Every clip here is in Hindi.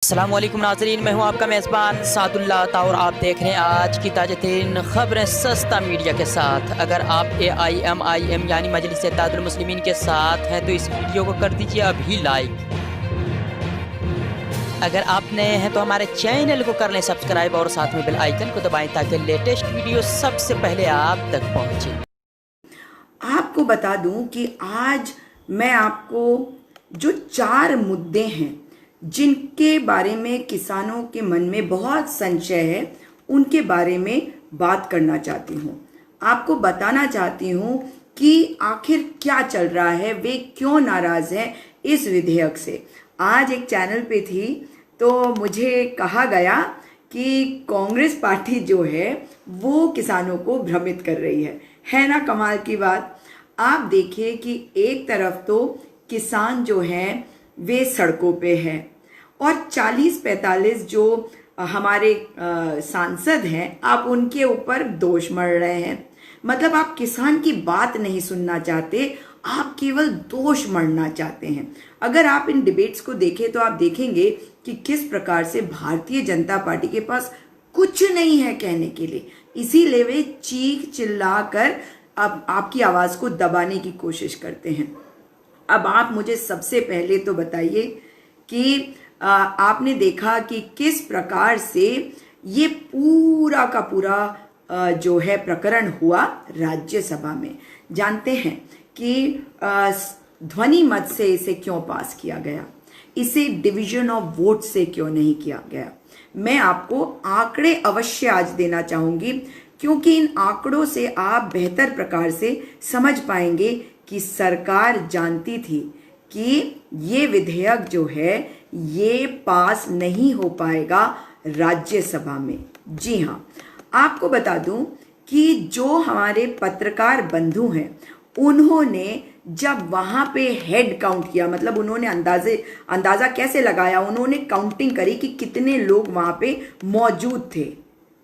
अस्सलाम वालेकुम नाज़रीन, मैं हूं आपका मेज़बान सादुल्ला था और आप देख रहे हैं आज की ताज़ा तरीन ख़बरें सस्ता मीडिया के साथ। अगर आप AIMIM यानी मजलिस इत्तेहादुल मुस्लिमीन के साथ हैं तो इस वीडियो को कर दीजिए अभी लाइक। अगर आप नए हैं तो हमारे चैनल को कर लें सब्सक्राइब और साथ में बेल आइकन को दबाएं ताकि लेटेस्ट वीडियो सबसे पहले आप तक पहुँचे। आपको बता दूं कि आज मैं आपको जो 4 मुद्दे हैं जिनके बारे में किसानों के मन में बहुत संशय है, उनके बारे में बात करना चाहती हूँ। आपको बताना चाहती हूँ कि आखिर क्या चल रहा है, वे क्यों नाराज हैं इस विधेयक से। आज एक चैनल पे थी तो मुझे कहा गया कि कांग्रेस पार्टी जो है वो किसानों को भ्रमित कर रही है ना कमाल की बात। आप देखिए कि एक तरफ तो किसान जो हैं वे सड़कों पे हैं और 40-45 जो हमारे सांसद हैं आप उनके ऊपर दोष मढ़ रहे हैं। मतलब आप किसान की बात नहीं सुनना चाहते, आप केवल दोष मढ़ना चाहते हैं। अगर आप इन डिबेट्स को देखें तो आप देखेंगे कि किस प्रकार से भारतीय जनता पार्टी के पास कुछ नहीं है कहने के लिए, इसीलिए वे चीख चिल्ला कर अब आपकी आवाज को दबाने की कोशिश करते हैं। अब आप मुझे सबसे पहले तो बताइए कि आपने देखा कि किस प्रकार से ये पूरा का पूरा जो है प्रकरण हुआ राज्यसभा में। जानते हैं कि ध्वनि मत से इसे क्यों पास किया गया, इसे डिवीजन ऑफ वोट से क्यों नहीं किया गया। मैं आपको आंकड़े अवश्य आज देना चाहूंगी क्योंकि इन आंकड़ों से आप बेहतर प्रकार से समझ पाएंगे कि सरकार जानती थी कि ये विधेयक जो है ये पास नहीं हो पाएगा राज्यसभा में। जी हाँ, आपको बता दूं कि जो हमारे पत्रकार बंधु हैं उन्होंने जब वहां पे हेड काउंट किया, मतलब उन्होंने अंदाजा कैसे लगाया, उन्होंने काउंटिंग करी कि कितने लोग वहां पे मौजूद थे।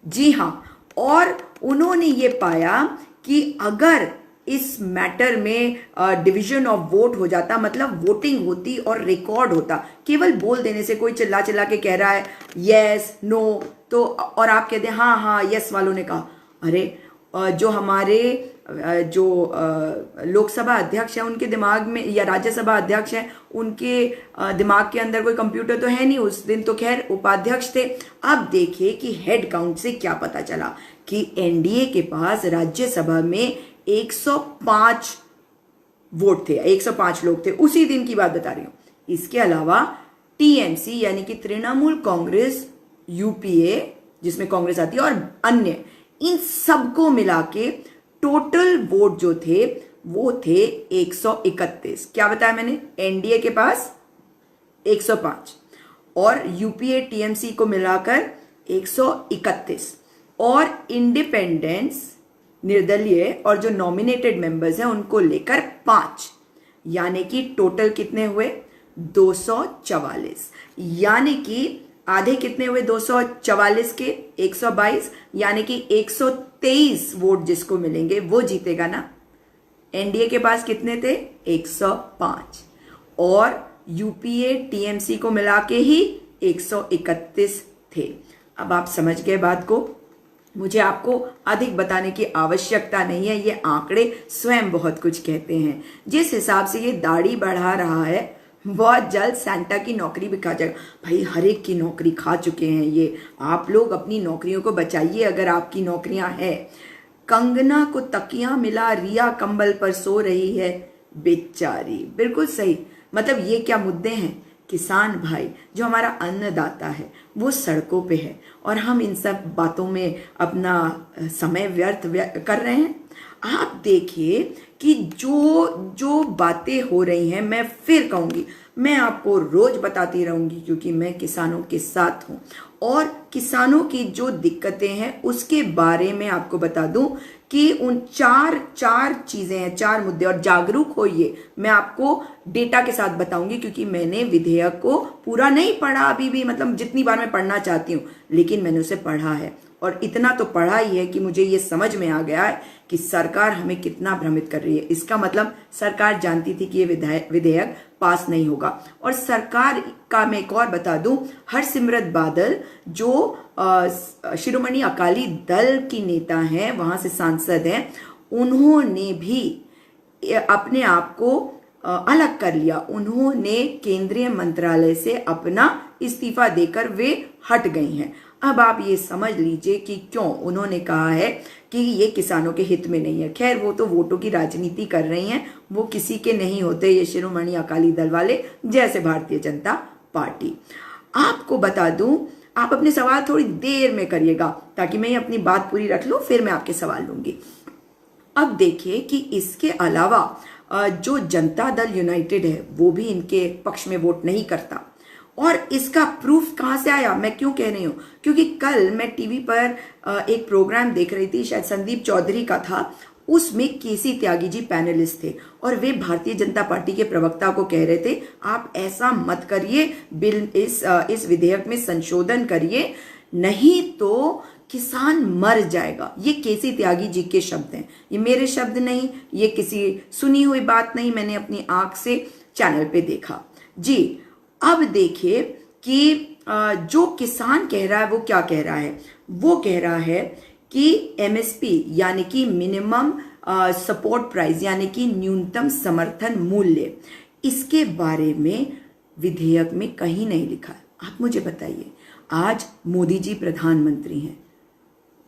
जी हाँ, और उन्होंने ये पाया कि अगर इस मैटर में डिवीजन ऑफ वोट हो जाता, मतलब वोटिंग होती और रिकॉर्ड होता, केवल बोल देने से कोई चिल्ला चिल्ला के कह रहा है यस नो तो और आप कहते हैं हाँ हाँ यस वालों ने कहा, अरे जो हमारे जो लोकसभा अध्यक्ष है उनके दिमाग में या राज्यसभा अध्यक्ष है उनके दिमाग के अंदर कोई कंप्यूटर तो है नहीं, उस दिन तो खैर उपाध्यक्ष थे। अब देखिए कि हेड काउंट से क्या पता चला कि एनडीए के पास राज्यसभा में 105 वोट थे, 105 लोग थे, उसी दिन की बात बता रही हूं। इसके अलावा टीएमसी यानी कि तृणमूल कांग्रेस, यूपीए जिसमें कांग्रेस आती है और अन्य, इन सबको मिला के टोटल वोट जो थे वो थे 131। क्या बताया मैंने, एनडीए के पास 105 और यूपीए टीएमसी को मिलाकर 131 और इंडिपेंडेंस निर्दलीय और जो नॉमिनेटेड मेंबर्स हैं उनको लेकर 5, यानी कि टोटल कितने हुए 244। यानी कि आधे कितने हुए 244 के 122, यानी कि 123 वोट जिसको मिलेंगे वो जीतेगा ना। एनडीए के पास कितने थे 105 और यूपीए टीएमसी को मिला के ही 131 थे। अब आप समझ गए बात को, मुझे आपको अधिक बताने की आवश्यकता नहीं है, ये आंकड़े स्वयं बहुत कुछ कहते हैं। जिस हिसाब से ये दाढ़ी बढ़ा रहा है बहुत जल्द सैंटा की नौकरी भी खा जाएगा। भाई हर एक की नौकरी खा चुके हैं ये, आप लोग अपनी नौकरियों को बचाइए अगर आपकी नौकरियां हैं। कंगना को तकिया मिला, रिया कंबल पर सो रही है बेचारी, बिल्कुल सही। मतलब ये क्या मुद्दे हैं, किसान भाई जो हमारा अन्नदाता है वो सड़कों पे है और हम इन सब बातों में अपना समय व्यर्थ कर रहे हैं। आप देखिए कि जो बातें हो रही हैं, मैं फिर कहूंगी, मैं आपको रोज बताती रहूंगी क्योंकि मैं किसानों के साथ हूं और किसानों की जो दिक्कतें हैं उसके बारे में आपको बता दूं कि उन चार चीजें हैं, 4 मुद्दे, और जागरूक होइए। मैं आपको डेटा के साथ बताऊंगी क्योंकि मैंने विधेयक को पूरा नहीं पढ़ा अभी भी, मतलब जितनी बार मैं पढ़ना चाहती हूँ, लेकिन मैंने उसे पढ़ा है और इतना तो पढ़ा ही है कि मुझे ये समझ में आ गया है कि सरकार हमें कितना भ्रमित कर रही है। इसका मतलब सरकार जानती थी कि ये विधेयक पास नहीं होगा। और सरकार का मैं एक और बता दूं, हरसिमरत बादल जो शिरोमणि अकाली दल की नेता हैं, वहां से सांसद हैं, उन्होंने भी अपने आप को अलग कर लिया। उन्होंने केंद्रीय मंत्रालय से अपना इस्तीफा देकर वे हट गई हैं। अब आप ये समझ लीजिए कि क्यों उन्होंने कहा है कि ये किसानों के हित में नहीं है। खैर वो तो वोटों की राजनीति कर रही हैं, वो किसी के नहीं होते ये शिरोमणि अकाली दल वाले, जैसे भारतीय जनता पार्टी। आपको बता दूं, आप अपने सवाल थोड़ी देर में करिएगा ताकि मैं अपनी बात पूरी रख लूं, फिर मैं आपके सवाल लूंगी। अब देखिए कि इसके अलावा जो जनता दल यूनाइटेड है वो भी इनके पक्ष में वोट नहीं करता। और इसका प्रूफ कहाँ से आया, मैं क्यों कह रही हूँ, क्योंकि कल मैं टीवी पर एक प्रोग्राम देख रही थी, शायद संदीप चौधरी का था। उसमें केसी त्यागी जी पैनलिस्ट थे और वे भारतीय जनता पार्टी के प्रवक्ता को कह रहे थे आप ऐसा मत करिए, बिल इस विधेयक में संशोधन करिए, नहीं तो किसान मर जाएगा। ये केसी त्यागी जी के शब्द हैं, ये मेरे शब्द नहीं, ये किसी सुनी हुई बात नहीं, मैंने अपनी आंख से चैनल पे देखा जी। अब देखिए कि जो किसान कह रहा है वो क्या कह रहा है, वो कह रहा है कि एमएसपी यानी कि मिनिमम सपोर्ट प्राइस यानी कि न्यूनतम समर्थन मूल्य, इसके बारे में विधेयक में कहीं नहीं लिखा है। आप मुझे बताइए, आज मोदी जी प्रधानमंत्री हैं,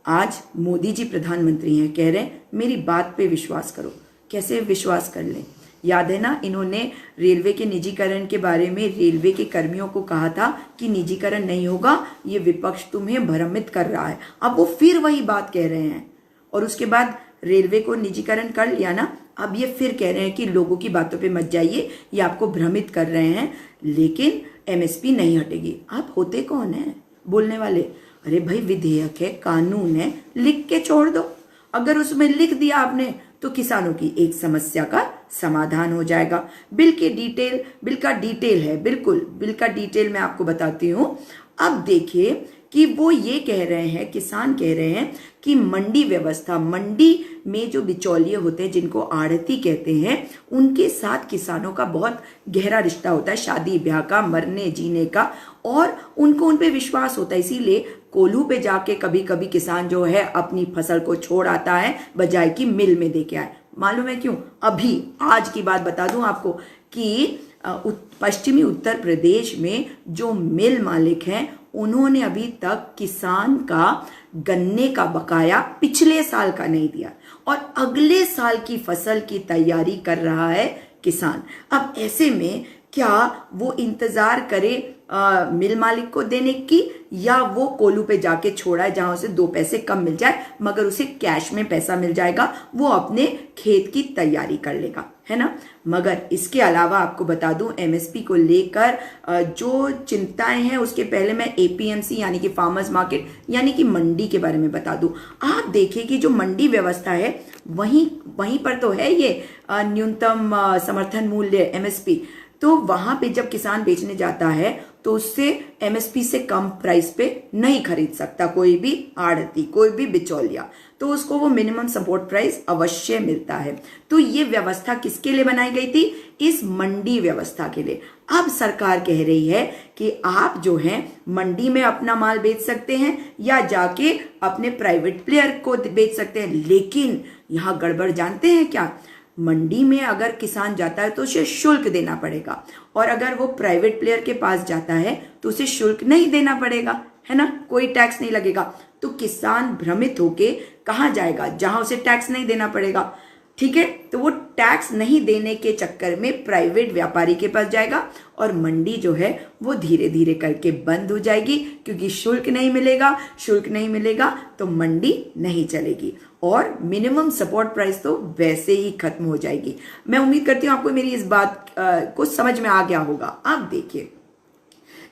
आज मोदी जी प्रधानमंत्री हैं, कह रहे हैं मेरी बात पे विश्वास करो। कैसे विश्वास कर लें? याद है ना, इन्होंने रेलवे के निजीकरण के बारे में रेलवे के कर्मियों को कहा था कि निजीकरण नहीं होगा, ये विपक्ष तुम्हें भ्रमित कर रहा है। अब वो फिर वही बात कह रहे हैं और उसके बाद रेलवे को निजीकरण कर लिया ना, अब ये फिर कह रहे हैं कि लोगों की बातों पे मत जाइए, ये आपको भ्रमित कर रहे हैं, लेकिन एमएसपी नहीं हटेगी। आप होते कौन है बोलने वाले? अरे भाई विधेयक है, कानून है, लिख के छोड़ दो। अगर उसमें लिख दिया आपने तो किसानों की एक समस्या का समाधान हो जाएगा। बिल का डिटेल है, बिल्कुल बिल का डिटेल मैं आपको बताती हूँ। अब देखिए कि वो ये कह रहे हैं, किसान कह रहे हैं कि मंडी व्यवस्था, मंडी में जो बिचौलिए होते हैं जिनको आढ़ती कहते हैं, उनके साथ किसानों का बहुत गहरा रिश्ता होता है, शादी ब्याह का, मरने जीने का, और उनको उन पे विश्वास होता है। इसीलिए कोल्हू पे जाके कभी कभी किसान जो है अपनी फसल को छोड़ आता है बजाय कि मिल में दे के आए। मालूम है क्यों? अभी आज की बात बता दूं आपको कि पश्चिमी उत्तर प्रदेश में जो मिल मालिक हैं उन्होंने अभी तक किसान का गन्ने का बकाया पिछले साल का नहीं दिया और अगले साल की फसल की तैयारी कर रहा है किसान। अब ऐसे में क्या वो इंतजार करे मिल मालिक को देने की, या वो कोल्हू पे जाके छोड़ा है जहां उसे 2 पैसे कम मिल जाए मगर उसे कैश में पैसा मिल जाएगा, वो अपने खेत की तैयारी कर लेगा, है ना। मगर इसके अलावा आपको बता दूं, एमएसपी को लेकर जो चिंताएं हैं, उसके पहले मैं एपीएमसी यानी कि फार्मर्स मार्केट यानी कि मंडी के बारे में बता दूं। आप देखिए कि जो मंडी व्यवस्था है वहीं पर तो है ये न्यूनतम समर्थन मूल्य एमएसपी, तो वहां पे जब किसान बेचने जाता है तो उससे एमएसपी से कम प्राइस पे नहीं खरीद सकता कोई भी आढ़ती, कोई भी बिचौलिया, तो उसको वो मिनिमम सपोर्ट प्राइस अवश्य मिलता है। तो ये व्यवस्था किसके लिए बनाई गई थी? इस मंडी व्यवस्था के लिए। अब सरकार कह रही है कि आप जो है मंडी में अपना माल बेच सकते हैं या जाके अपने प्राइवेट प्लेयर को बेच सकते हैं, लेकिन यहाँ गड़बड़ जानते हैं क्या? मंडी में अगर किसान जाता है तो उसे शुल्क देना पड़ेगा, और अगर वो प्राइवेट प्लेयर के पास जाता है तो उसे शुल्क नहीं देना पड़ेगा, है ना, कोई टैक्स नहीं लगेगा। तो किसान भ्रमित होके कहाँ जाएगा? जहां उसे टैक्स नहीं देना पड़ेगा, ठीक है। तो वो टैक्स नहीं देने के चक्कर में प्राइवेट व्यापारी के पास जाएगा और मंडी जो है वो धीरे धीरे करके बंद हो जाएगी, क्योंकि शुल्क नहीं मिलेगा तो मंडी नहीं चलेगी और मिनिमम सपोर्ट प्राइस तो वैसे ही खत्म हो जाएगी। मैं उम्मीद करती हूँ आपको मेरी इस बात को समझ में आ गया होगा। अब देखिए,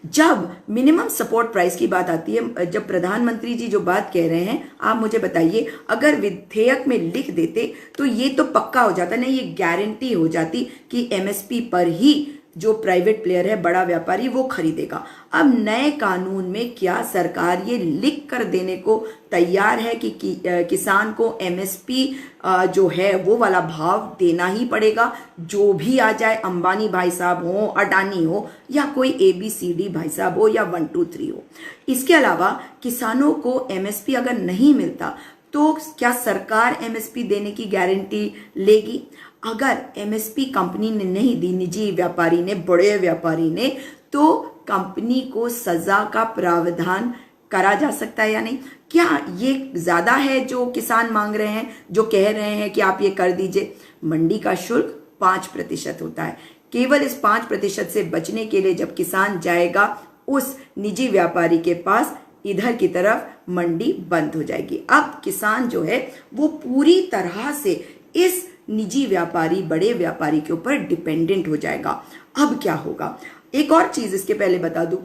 जब मिनिमम सपोर्ट प्राइस की बात आती है, जब प्रधानमंत्री जी जो बात कह रहे हैं, आप मुझे बताइए, अगर विधेयक में लिख देते तो ये तो पक्का हो जाता, नहीं ये गारंटी हो जाती कि एमएसपी पर ही जो प्राइवेट प्लेयर है, बड़ा व्यापारी, वो खरीदेगा। अब नए कानून में क्या सरकार ये लिख कर देने को तैयार है कि किसान को एमएसपी जो है वो वाला भाव देना ही पड़ेगा, जो भी आ जाए, अंबानी भाई साहब हो, अडानी हो, या कोई ABCD भाई साहब हो, या 1 2 3 हो। इसके अलावा किसानों को एमएसपी अगर नहीं मिलता तो क्या सरकार एमएसपी देने की गारंटी लेगी? अगर एमएसपी कंपनी ने नहीं दी, निजी व्यापारी ने, बड़े व्यापारी ने, तो कंपनी को सजा का प्रावधान करा जा सकता है या नहीं? क्या ये ज्यादा है जो किसान मांग रहे हैं, जो कह रहे हैं कि आप ये कर दीजिए? मंडी का शुल्क 5% होता है। केवल इस 5% से बचने के लिए जब किसान जाएगा उस निजी व्यापारी के पास, इधर की तरफ मंडी बंद हो जाएगी। अब किसान जो है वो पूरी तरह से इस निजी व्यापारी, बड़े व्यापारी के ऊपर डिपेंडेंट हो जाएगा। अब क्या होगा? एक और चीज इसके पहले बता दूं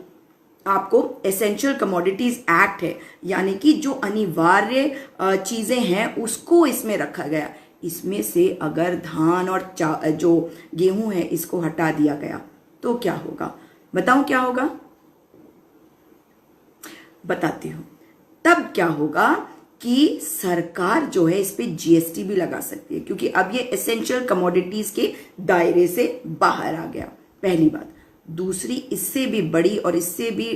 आपको, एसेंशियल कमोडिटीज एक्ट है, यानी कि जो अनिवार्य चीजें हैं उसको इसमें रखा गया। इसमें से अगर धान और जो गेहूं है इसको हटा दिया गया तो क्या होगा? बताऊं क्या होगा? बताती हूं। तब क्या होगा कि सरकार जो है इस पे GST भी लगा सकती है, क्योंकि अब ये एसेंशियल कमोडिटीज के दायरे से बाहर आ गया, पहली बात। दूसरी, इससे भी बड़ी और इससे भी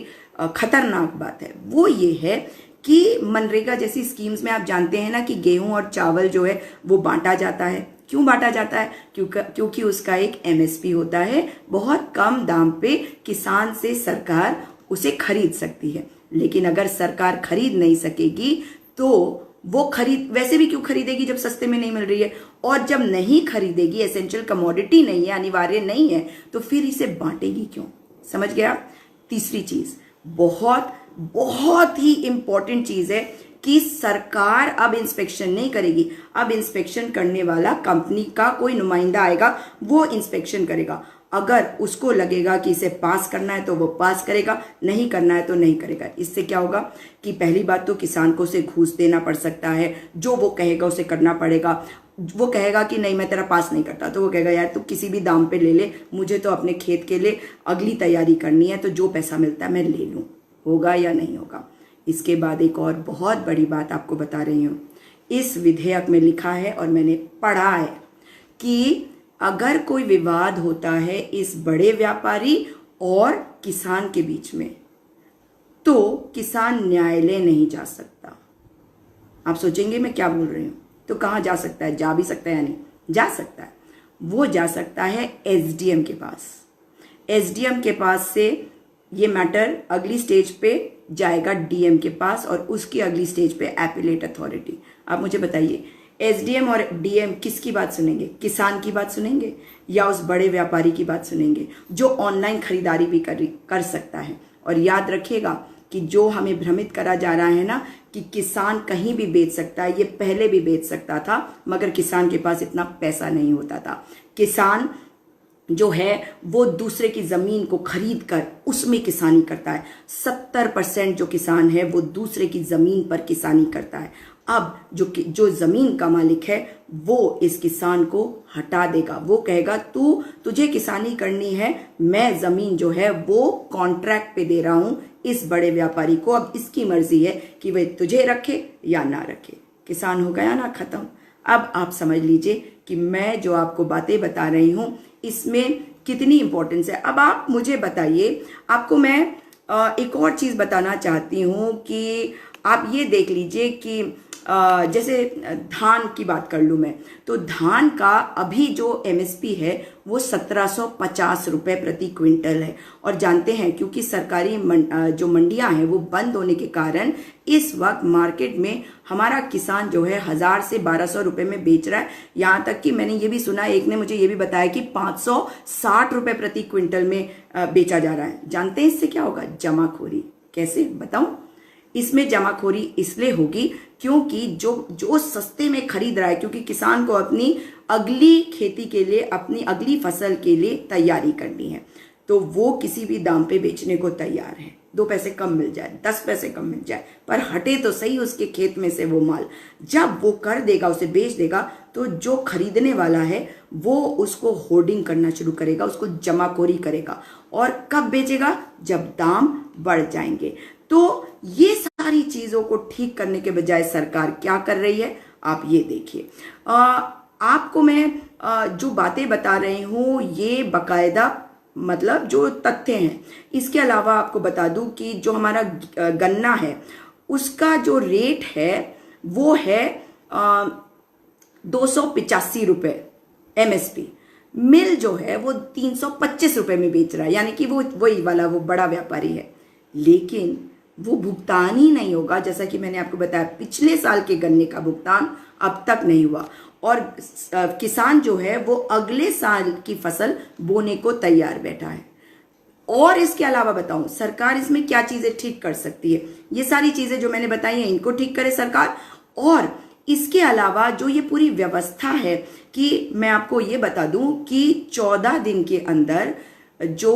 खतरनाक बात है, वो ये है कि मनरेगा जैसी स्कीम्स में आप जानते हैं ना कि गेहूं और चावल जो है वो बांटा जाता है। क्यों बांटा जाता है? क्योंकि उसका एक MSP होता है, बहुत कम दाम पे किसान से सरकार उसे खरीद सकती है। लेकिन अगर सरकार खरीद नहीं सकेगी तो वो वैसे भी क्यों खरीदेगी जब सस्ते में नहीं मिल रही है? और जब नहीं खरीदेगी, एसेंशियल कमोडिटी नहीं है, अनिवार्य नहीं है, तो फिर इसे बांटेगी क्यों? समझ गया? तीसरी चीज, बहुत बहुत ही इंपॉर्टेंट चीज है कि सरकार अब इंस्पेक्शन नहीं करेगी। अब इंस्पेक्शन करने वाला कंपनी का कोई नुमाइंदा आएगा, वो इंस्पेक्शन करेगा। अगर उसको लगेगा कि इसे पास करना है तो वो पास करेगा, नहीं करना है तो नहीं करेगा। इससे क्या होगा कि पहली बात तो किसान को उसे घूस देना पड़ सकता है, जो वो कहेगा उसे करना पड़ेगा। वो कहेगा कि नहीं मैं तेरा पास नहीं करता, तो वो कहेगा यार तू किसी भी दाम पे ले ले, मुझे तो अपने खेत के लिए अगली तैयारी करनी है, तो जो पैसा मिलता है मैं ले लूँ। होगा या नहीं होगा? इसके बाद एक और बहुत बड़ी बात आपको बता रही हूँ। इस विधेयक में लिखा है और मैंने पढ़ा है कि अगर कोई विवाद होता है इस बड़े व्यापारी और किसान के बीच में, तो किसान न्यायालय नहीं जा सकता। आप सोचेंगे मैं क्या बोल रही हूं? तो कहां जा सकता है? जा भी सकता है या नहीं? जा सकता है। वो जा सकता है SDM के पास। SDM के पास से ये मैटर अगली स्टेज पे जाएगा DM के पास, और उसकी अगली स्टेज पे एपीलेट अथॉरिटी। आप मुझे बताइए, SDM और DM किसकी बात सुनेंगे? किसान की बात सुनेंगे या उस बड़े व्यापारी की बात सुनेंगे जो ऑनलाइन खरीदारी भी कर सकता है? और याद रखिएगा कि जो हमें भ्रमित करा जा रहा है ना कि किसान कहीं भी बेच सकता है, ये पहले भी बेच सकता था, मगर किसान के पास इतना पैसा नहीं होता था। किसान जो है वो दूसरे की जमीन को खरीद कर उसमें किसानी करता है। 70% जो किसान है वो दूसरे की जमीन पर किसानी करता है। अब जो जमीन का मालिक है वो इस किसान को हटा देगा। वो कहेगा तुझे किसानी करनी है, मैं जमीन जो है वो कॉन्ट्रैक्ट पे दे रहा हूं इस बड़े व्यापारी को। अब इसकी मर्जी है कि वह तुझे रखे या ना रखे। किसान हो गया ना खत्म। अब आप समझ लीजिए कि मैं जो आपको बातें बता रही हूं इसमें कितनी इंपॉर्टेंस है। अब आप मुझे बताइए, आपको मैं एक और चीज बताना चाहती हूं कि आप ये देख लीजिए कि जैसे धान की बात कर लूँ मैं, तो धान का अभी जो MSP है वो 1750 रुपये प्रति क्विंटल है। और जानते हैं क्योंकि सरकारी जो मंडियां हैं वो बंद होने के कारण इस वक्त मार्केट में हमारा किसान जो है 1000 से 1200 रुपये में बेच रहा है। यहाँ तक कि मैंने ये भी सुना, एक ने मुझे ये भी बताया कि 560 रुपये प्रति क्विंटल में बेचा जा रहा है। जानते हैं इससे क्या होगा? जमाखोरी। कैसे बताऊं? इसमें जमाखोरी इसलिए होगी क्योंकि जो सस्ते में खरीद रहा है, क्योंकि किसान को अपनी अगली खेती के लिए, अपनी अगली फसल के लिए तैयारी करनी है, तो वो किसी भी दाम पे बेचने को तैयार है। 2 पैसे कम मिल जाए, 10 पैसे कम मिल जाए, पर हटे तो सही उसके खेत में से वो माल। जब वो कर देगा, उसे बेच देगा, तो जो खरीदने वाला है वो उसको होर्डिंग करना शुरू करेगा, उसको जमाखोरी करेगा। और कब बेचेगा? जब दाम बढ़ जाएंगे। तो ये सारी चीजों को ठीक करने के बजाय सरकार क्या कर रही है, आप ये देखिए। आपको मैं जो बातें बता रही हूँ ये बकायदा मतलब जो तथ्य हैं। इसके अलावा आपको बता दूं कि जो हमारा गन्ना है उसका जो रेट है वो है 285 रुपये MSP। मिल जो है वो 325 रुपये में बेच रहा है, यानी कि वो वही वाला वो बड़ा व्यापारी है। लेकिन वो भुगतान ही नहीं होगा, जैसा कि मैंने आपको बताया पिछले साल के गन्ने का भुगतान अब तक नहीं हुआ। और किसान जो है वो अगले साल की फसल बोने को तैयार बैठा है। और इसके अलावा बताऊं सरकार इसमें क्या चीजें ठीक कर सकती है। ये सारी चीजें जो मैंने बताई हैं इनको ठीक करे सरकार। और इसके अलावा जो ये पूरी व्यवस्था है कि मैं आपको ये बता दूं कि 14 दिन के अंदर जो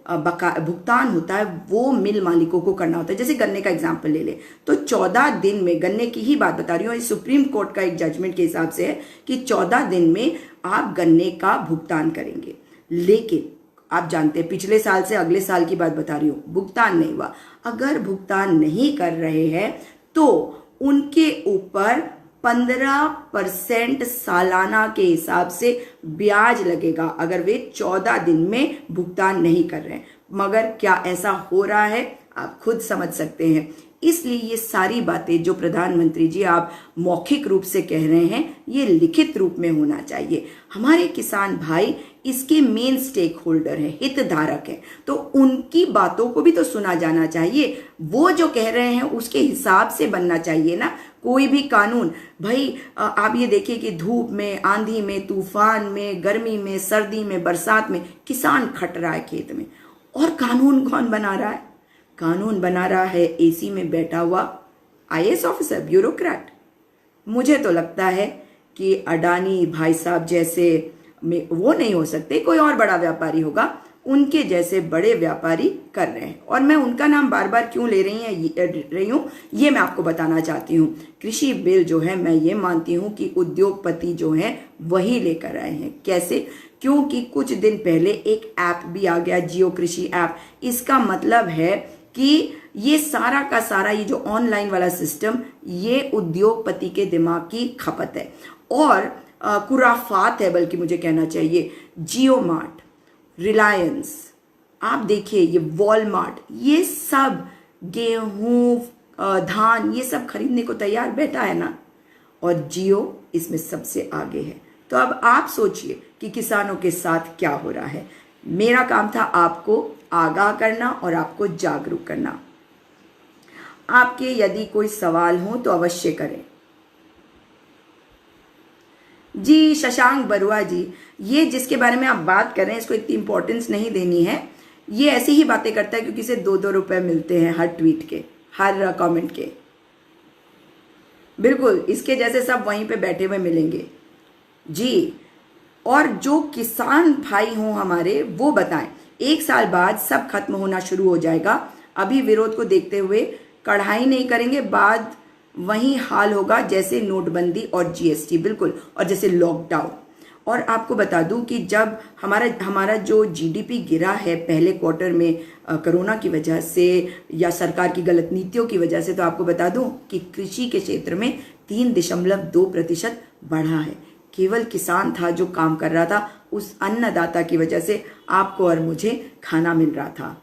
भुगतान होता है वो मिल मालिकों को करना होता है। जैसे गन्ने का एग्जाम्पल ले ले तो 14 दिन में, गन्ने की ही बात बता रही हूँ, सुप्रीम कोर्ट का एक जजमेंट के हिसाब से है कि 14 दिन में आप गन्ने का भुगतान करेंगे। लेकिन आप जानते हैं पिछले साल से अगले साल की बात बता रही हूँ, भुगतान नहीं हुआ। अगर भुगतान नहीं कर रहे हैं तो उनके ऊपर 15% सालाना के हिसाब से ब्याज लगेगा अगर वे 14 दिन में भुगतान नहीं कर रहे हैं। मगर क्या ऐसा हो रहा है? आप खुद समझ सकते हैं। इसलिए ये सारी बातें जो प्रधानमंत्री जी आप मौखिक रूप से कह रहे हैं ये लिखित रूप में होना चाहिए। हमारे किसान भाई इसके मेन स्टेक होल्डर हैं, हितधारक हैं, तो उनकी बातों को भी तो सुना जाना चाहिए। वो जो कह रहे हैं उसके हिसाब से बनना चाहिए ना कोई भी कानून। भाई आप ये देखिए कि धूप में, आंधी में, तूफान में, गर्मी में, सर्दी में, बरसात में किसान खट रहा है खेत में। और कानून कौन बना रहा है? कानून बना रहा है एसी में बैठा हुआ IAS ऑफिसर, ब्यूरोक्रेट। मुझे तो लगता है कि अडानी भाई साहब जैसे वो नहीं हो सकते, कोई और बड़ा व्यापारी होगा, उनके जैसे बड़े व्यापारी कर रहे हैं। और मैं उनका नाम बार बार क्यों ले रही हूँ ये मैं आपको बताना चाहती हूँ। कृषि बिल जो है मैं ये मानती हूँ कि उद्योगपति जो हैं वही लेकर आए हैं। कैसे? क्योंकि कुछ दिन पहले एक ऐप भी आ गया, जियो कृषि ऐप। इसका मतलब है कि ये सारा का सारा ये जो ऑनलाइन वाला सिस्टम ये उद्योगपति के दिमाग की खपत है और कुराफात है, बल्कि मुझे कहना चाहिए। जियो मार्ट, रिलायंस, आप देखिए ये वॉलमार्ट, ये सब गेहूं, धान, ये सब खरीदने को तैयार बैठा है ना। और जियो इसमें सबसे आगे है। तो अब आप सोचिए कि किसानों के साथ क्या हो रहा है। मेरा काम था आपको आगाह करना और आपको जागरूक करना। आपके यदि कोई सवाल हो तो अवश्य करें। जी शशांक बरुआ जी, ये जिसके बारे में आप बात कर रहे हैं इसको इतनी इंपॉर्टेंस नहीं देनी है। ये ऐसी ही बातें करता है क्योंकि इसे 2-2 रुपए मिलते हैं हर ट्वीट के, हर कमेंट के। बिल्कुल इसके जैसे सब वहीं पे बैठे हुए मिलेंगे जी। और जो किसान भाई हों हमारे वो बताएं, 1 साल बाद सब खत्म होना शुरू हो जाएगा। अभी विरोध को देखते हुए कढ़ाई नहीं करेंगे, बाद वही हाल होगा जैसे नोटबंदी और GST, बिल्कुल, और जैसे लॉकडाउन। और आपको बता दूं कि जब हमारा जो GDP गिरा है पहले क्वार्टर में कोरोना की वजह से या सरकार की गलत नीतियों की वजह से, तो आपको बता दूं कि कृषि के क्षेत्र में 3.2% बढ़ा है। केवल किसान था जो काम कर रहा था, उस अन्नदाता की वजह से आपको और मुझे खाना मिल रहा था।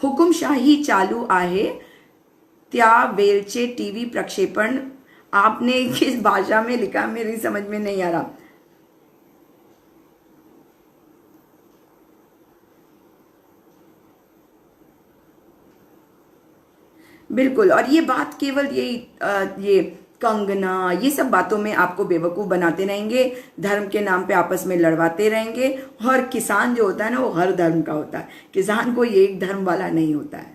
हुकुमशाही चालू आहे त्यावेळचे टीवी प्रक्षेपण। आपने किस भाषा में लिखा मेरी समझ में नहीं आ रहा। बिल्कुल, और ये बात केवल ये कंगना, ये सब बातों में आपको बेवकूफ़ बनाते रहेंगे, धर्म के नाम पे आपस में लड़वाते रहेंगे। और किसान जो होता है ना वो हर धर्म का होता है, किसान कोई एक धर्म वाला नहीं होता है।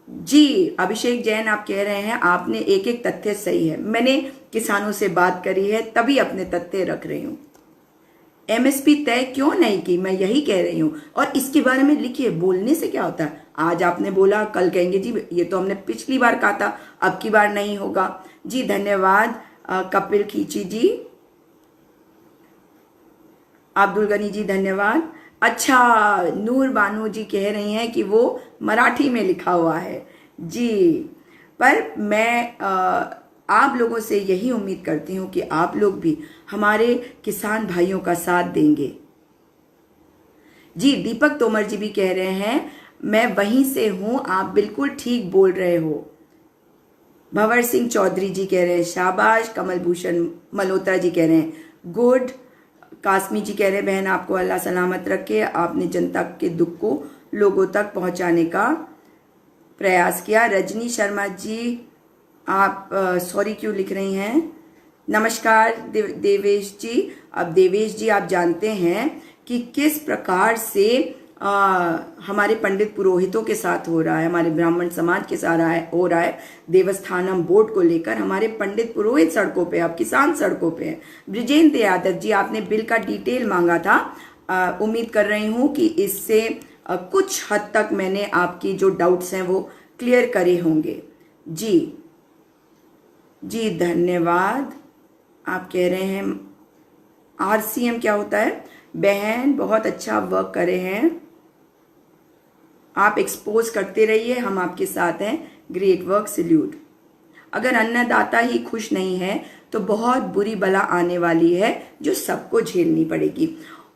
जी अभिषेक जैन, आप कह रहे हैं आपने एक एक तथ्य सही है। मैंने किसानों से बात करी है तभी अपने तथ्य रख रही हूं। एमएसपी तय क्यों नहीं की, मैं यही कह रही हूँ। और इसके बारे में लिखिए, बोलने से क्या होता है। आज आपने बोला, कल कहेंगे जी ये तो हमने पिछली बार कहा था, अब की बार नहीं होगा। जी धन्यवाद कपिल खींची जी, अब्दुल गनी जी धन्यवाद। अच्छा, नूर बानू जी कह रही हैं कि वो मराठी में लिखा हुआ है जी, पर मैं आप लोगों से यही उम्मीद करती हूँ कि आप लोग भी हमारे किसान भाइयों का साथ देंगे। जी दीपक तोमर जी भी कह रहे हैं मैं वहीं से हूँ, आप बिल्कुल ठीक बोल रहे हो। भंवर सिंह चौधरी जी कह रहे हैं शाबाश। कमल भूषण मल्होत्रा जी कह रहे हैं गुड। कासमी जी कह रहे हैं बहन आपको अल्लाह सलामत रखे, आपने जनता के दुख को लोगों तक पहुंचाने का प्रयास किया। रजनी शर्मा जी आप सॉरी क्यों लिख रही हैं। नमस्कार देवेश जी। अब देवेश जी आप जानते हैं कि किस प्रकार से हमारे पंडित पुरोहितों के साथ हो रहा है, हमारे ब्राह्मण समाज के साथ हो रहा है। देवस्थानम बोर्ड को लेकर हमारे पंडित पुरोहित सड़कों पे, अब किसान सड़कों पे हैं। ब्रिजेंद्र यादव जी आपने बिल का डिटेल मांगा था, उम्मीद कर रही हूँ कि इससे कुछ हद तक मैंने आपकी जो डाउट्स हैं वो क्लियर करे होंगे। जी धन्यवाद। आप कह रहे हैं आरसीएम क्या होता है। बहन बहुत अच्छा वर्क कर रहे हैं आप, एक्सपोज करते रहिए, हम आपके साथ हैं। Great work, salute. अगर अन्नदाता ही खुश नहीं है तो बहुत बुरी बला आने वाली है जो सबको झेलनी पड़ेगी।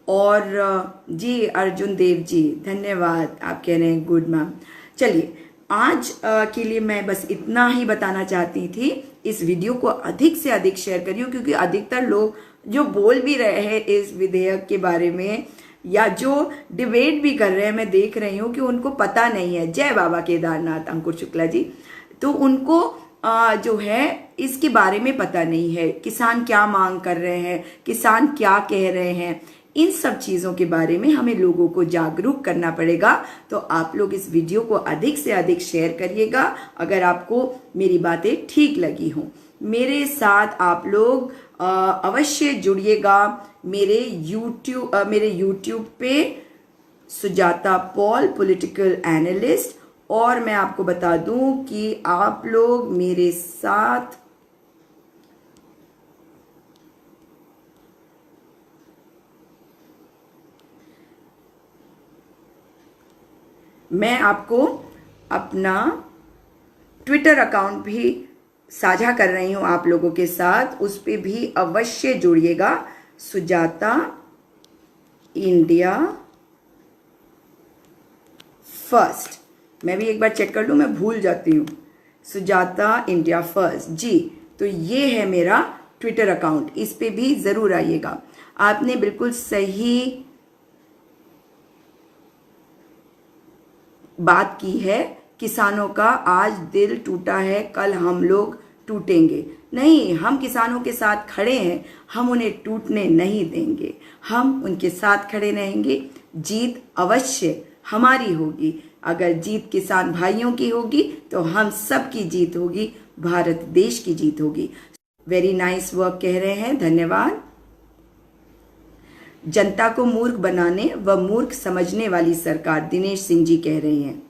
और जी अर्जुन देव जी धन्यवाद, आप कह रहे हैं गुड मैम। चलिए आज के लिए मैं बस इतना ही बताना चाहती थी। इस वीडियो को अधिक से अधिक शेयर करिए, क्योंकि अधिकतर लोग जो बोल भी रहे हैं इस विधेयक के बारे में या जो डिबेट भी कर रहे हैं, मैं देख रही हूँ कि उनको पता नहीं है। जय बाबा केदारनाथ अंकुर शुक्ला जी, तो उनको जो है इसके बारे में पता नहीं है। किसान क्या मांग कर रहे हैं, किसान क्या कह रहे हैं, इन सब चीज़ों के बारे में हमें लोगों को जागरूक करना पड़ेगा। तो आप लोग इस वीडियो को अधिक से अधिक शेयर करिएगा अगर आपको मेरी बातें ठीक लगी हों। मेरे साथ आप लोग अवश्य जुड़िएगा मेरे यूट्यूब पे सुजाता पॉल पॉलिटिकल एनालिस्ट। और मैं आपको बता दूं कि आप लोग मेरे साथ मैं आपको अपना ट्विटर अकाउंट भी साझा कर रही हूं आप लोगों के साथ, उस पे भी अवश्य जुड़िएगा। सुजाता इंडिया फर्स्ट, मैं भी एक बार चेक कर लूं, मैं भूल जाती हूँ। सुजाता इंडिया फर्स्ट जी, तो ये है मेरा ट्विटर अकाउंट, इस पे भी जरूर आइएगा। आपने बिल्कुल सही बात की है, किसानों का आज दिल टूटा है, कल हम लोग टूटेंगे नहीं। हम किसानों के साथ खड़े हैं, हम उन्हें टूटने नहीं देंगे, हम उनके साथ खड़े रहेंगे। जीत अवश्य हमारी होगी। अगर जीत किसान भाइयों की होगी तो हम सब की जीत होगी, भारत देश की जीत होगी। वेरी नाइस वर्क कह रहे हैं, धन्यवाद। जनता को मूर्ख बनाने व मूर्ख समझने वाली सरकार, दिनेश सिंह जी कह रहे हैं।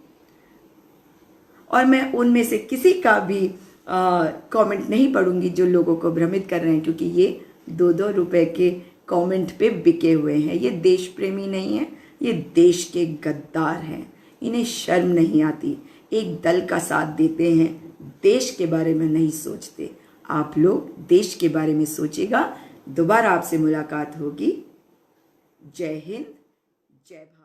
और मैं उनमें से किसी का भी कमेंट नहीं पढ़ूंगी जो लोगों को भ्रमित कर रहे हैं, क्योंकि ये 2-2 रुपए के कमेंट पे बिके हुए हैं। ये देश प्रेमी नहीं है, ये देश के गद्दार हैं। इन्हें शर्म नहीं आती, एक दल का साथ देते हैं, देश के बारे में नहीं सोचते। आप लोग देश के बारे में सोचिएगा। दोबारा आपसे मुलाकात होगी। जय हिंद, जय भारत।